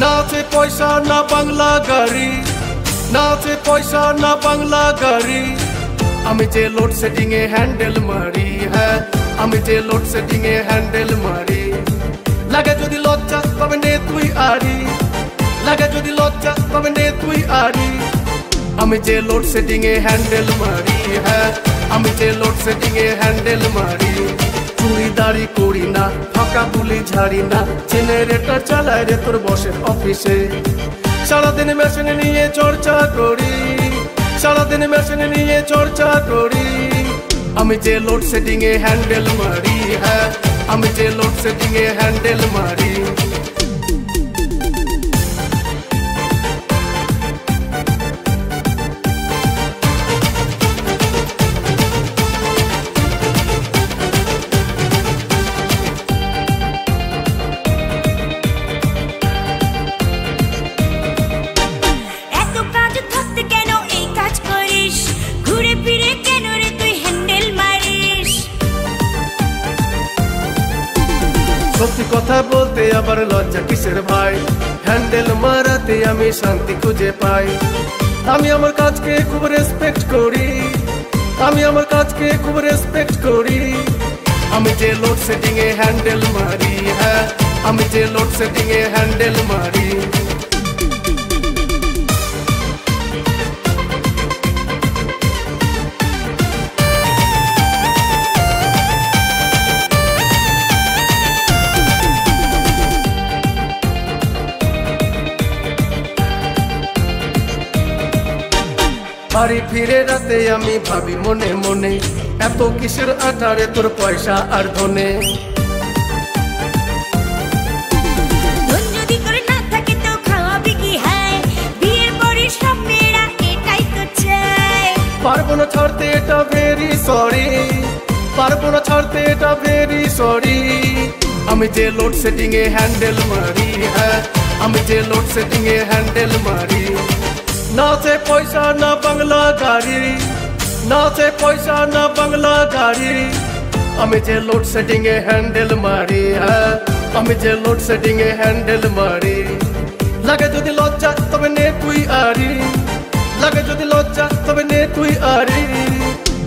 না আছে পয়সা না বাংলা গাড়ি, না আছে পয়সা না বাংলা গাড়ি। আমি যে লোডশেডিং এ হ্যান্ডেল মারি, হ্যাঁ আমি যে লোডশেডিং এ হ্যান্ডেল মারি। লাগে যদি লজ্জা তবে নে তুই আরি, লাগে যদি লজ্জা তবে নে তুই আরি। আমি যে লোডশেডিং এ হ্যান্ডেল মারি, হ্যাঁ আমি যে লোডশেডিং এ হ্যান্ডেল মারি। চুরি দাড়ি করি না, ফাঁকা বুলি ঝাড়ি না, জেনারেটর চালায় রে তোর বসের অফিসে। সারাদিন মেশিন নিয়ে চর্চা করি, সারাদিন মেশিন নিয়ে চর্চা করি। আমি যে লোডশেডিং এ হ্যান্ডেল মারি, হ্যাঁ আমি যে লোডশেডিং এ হ্যান্ডেল মারি। সত্যি কথা বলতে আবার লজ্জা কিসের ভাই, হ্যান্ডেল মারাতে আমি শান্তি খুঁজে পাই। আমি আমার কাজকে খুব রেসপেক্ট করি, আমি আমার কাজকে খুব রেসপেক্ট করি। আমি যে লোডশেডিং এ হ্যান্ডেল মারি, হ্যাঁ আমি যে লোডশেডিং এ হ্যান্ডেল মারি। বাড়ি ফিরে রাতে আমি ভাবি মনে মনে, এত কিসের আঠারে তোর পয়সা আর ধনে। যদি করে না থাকে তো খাওয়াবি কি, হ্যাঁ বিয়ের পরে সব মেয়েরা এটাই তো চায়। পারবো না ছাড়তে এটা ভেরি সরি, পারবো না ছাড়তে এটা ভেরি সরি। আমি যে লোডশেডিং এ হ্যান্ডেল মারি, হ্যাঁ আমি যে লোডশেডিং এ হ্যান্ডেল মারি। না আছে পয়সা না বাংলা গাড়ি, না আছে পয়সা না বাংলা গাড়ি। আমি যে লোডশেডিং এ হ্যান্ডেল মারি, হ্যাঁ আমি যে লোডশেডিং এ হ্যান্ডেল মারি। লাগে যদি লজ্জা তবে নে তুই আরি, লাগে যদি লজ্জা তবে নে তুই আরি।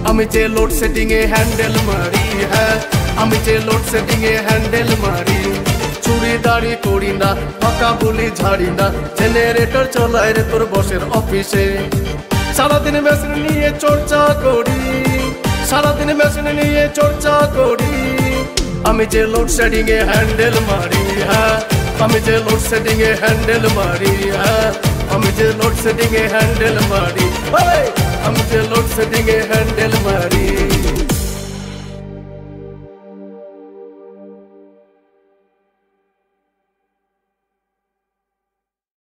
আমি যে লোডশেডিং এ হ্যান্ডেল মারি, হ্যাঁ আমি যে লোডশেডিং এ হ্যান্ডেল মারি। চুরি দাড়ি করি না, ফাঁকা বুলি ঝাড়ি না, জেনারেটর চালায় রে তোর বসের অফিসে। সারাদিন মেশিন নিয়ে চর্চা করি, সারাদিন মেশিন নিয়ে চর্চা করি। আমি যে লোডশেডিং এ হ্যান্ডেল মারি, হ্যাঁ আমি যে লোডশেডিং এ হ্যান্ডেল মারি, হ্যাঁ আমি যে লোডশেডিং এ হ্যান্ডেল মারি, আমি যে লোডশেডিং এ হ্যান্ডেল মারি।